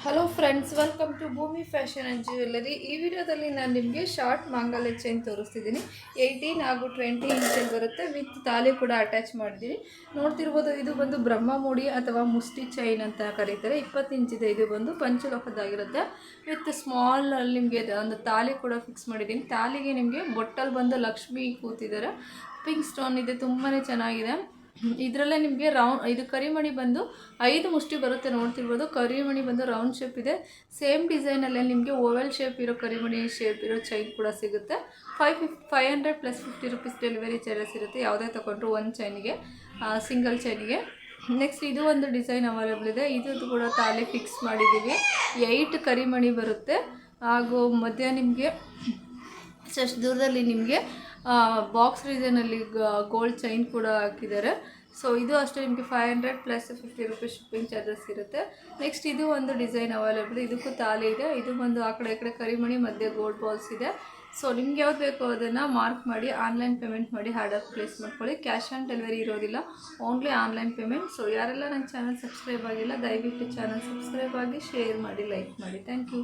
Hello friends, welcome to ಭೂಮಿ fashion and jewellery. ಈ ವಿಡಿಯೋದಲ್ಲಿ ನಾನು ನಿಮಗೆ ಶಾರ್ಟ್ ಮಾಂಗಲ್ಯ ಚೈನ್ ತೋರಿಸ್ತಿದ್ದೀನಿ. 18 ಹಾಗೂ 20 ಇಂಚಲ್ಲಿ ಬರುತ್ತೆ, ವಿತ್ ತಾಲಿ ಕೂಡ ಅಟ್ಯಾಚ್ ಮಾಡಿದ್ದೀನಿ. ನೋಡ್ತಿರ್ಬೋದು, ಇದು ಬಂದು ಬ್ರಹ್ಮಮುಡಿ ಅಥವಾ ಮುಷ್ಟಿ ಚೈನ್ ಅಂತ ಕರೀತಾರೆ. 20 ಇಂಚಿದೆ. ಇದು ಬಂದು ಪಂಚಲೋಹದ್ದಾಗಿರುತ್ತೆ. ವಿತ್ ಸ್ಮಾಲ್ ಅಲ್ಲಿ ನಿಮಗೆ ಒಂದು ತಾಲಿ ಕೂಡ ಫಿಕ್ಸ್ ಮಾಡಿದ್ದೀನಿ. ತಾಲಿಗೆ ನಿಮಗೆ ಬೊಟ್ಟಲ್ಲಿ ಬಂದು ಲಕ್ಷ್ಮಿ ಕೂತಿದ್ದಾರೆ. ಪಿಂಕ್ ಸ್ಟೋನ್ ಇದೆ, ತುಂಬಾ ಚೆನ್ನಾಗಿದೆ. ಇದರಲ್ಲೇ ನಿಮಗೆ ಇದು ಕರಿಮಣಿ ಬಂದು 5 ಮುಷ್ಟಿ ಬರುತ್ತೆ. ನೋಡ್ತಿರ್ಬೋದು, ಕರಿಮಣಿ ಬಂದು ರೌಂಡ್ ಶೇಪ್ ಇದೆ. ಸೇಮ್ ಡಿಸೈನಲ್ಲೇ ನಿಮಗೆ ಓವೆಲ್ ಶೇಪ್ ಇರೋ ಕರಿಮಣಿ ಶೇಪ್ ಇರೋ ಚೈನ್ ಕೂಡ ಸಿಗುತ್ತೆ. 500 + 50 ರುಪೀಸ್ ಡೆಲಿವರಿ ಚಾರ್ಜಸ್ ಇರುತ್ತೆ, ಯಾವುದೇ ತೊಗೊಂಡ್ರು ಒಂದು ಚೈನಿಗೆ, ಸಿಂಗಲ್ ಚೈನಿಗೆ. ನೆಕ್ಸ್ಟ್ ಇದು ಒಂದು ಡಿಸೈನ್ ಅವೈಲೇಬಲ್ ಇದೆ. ಇದು ಕೂಡ ತಾಲಿ ಫಿಕ್ಸ್ ಮಾಡಿದ್ದೀವಿ. 8 ಕರಿಮಣಿ ಬರುತ್ತೆ. ಹಾಗೂ ಮಧ್ಯ ನಿಮಗೆ ಜಸ್ಟ್ ದೂರದಲ್ಲಿ ನಿಮಗೆ ಬಾಕ್ಸ್ ರೀಸನಲ್ಲಿ ಗೋಲ್ಡ್ ಚೈನ್ ಕೂಡ ಹಾಕಿದ್ದಾರೆ. ಸೊ ಇದು ಅಷ್ಟೇ, ನಿಮಗೆ 500 + 50 ರುಪೀಸ್ ಶಿಪ್ಪಿಂಗ್ ಚಾರ್ಜಸ್ ಇರುತ್ತೆ. ನೆಕ್ಸ್ಟ್ ಇದು ಒಂದು ಡಿಸೈನ್ ಅವೈಲೇಬಲ್, ಇದಕ್ಕೂ ತಾಲಿ ಇದೆ. ಇದು ಬಂದು ಆ ಕಡೆ ಈ ಕಡೆ ಕರಿಮಣಿ ಮಧ್ಯೆ ಗೋಲ್ಡ್ ಬಾಲ್ಸ್ ಇದೆ. ಸೊ ನಿಮ್ಗೆ ಯಾವ್ದು ಬೇಕೋ ಅದನ್ನು ಮಾರ್ಕ್ ಮಾಡಿ ಆನ್ಲೈನ್ ಪೇಮೆಂಟ್ ಮಾಡಿ ಆರ್ಡರ್ ಪ್ಲೇಸ್ ಮಾಡ್ಕೊಳ್ಳಿ. ಕ್ಯಾಶ್ ಆನ್ ಡೆಲಿವರಿ ಇರೋದಿಲ್ಲ, ಓನ್ಲಿ ಆನ್ಲೈನ್ ಪೇಮೆಂಟ್. ಸೊ ಯಾರೆಲ್ಲ ನನ್ನ ಚಾನಲ್ ಸಬ್ಸ್ಕ್ರೈಬ್ ಆಗಿಲ್ಲ, ದಯವಿಟ್ಟು ಚಾನಲ್ ಸಬ್ಸ್ಕ್ರೈಬ್ ಆಗಿ, ಶೇರ್ ಮಾಡಿ, ಲೈಕ್ ಮಾಡಿ. Thank you.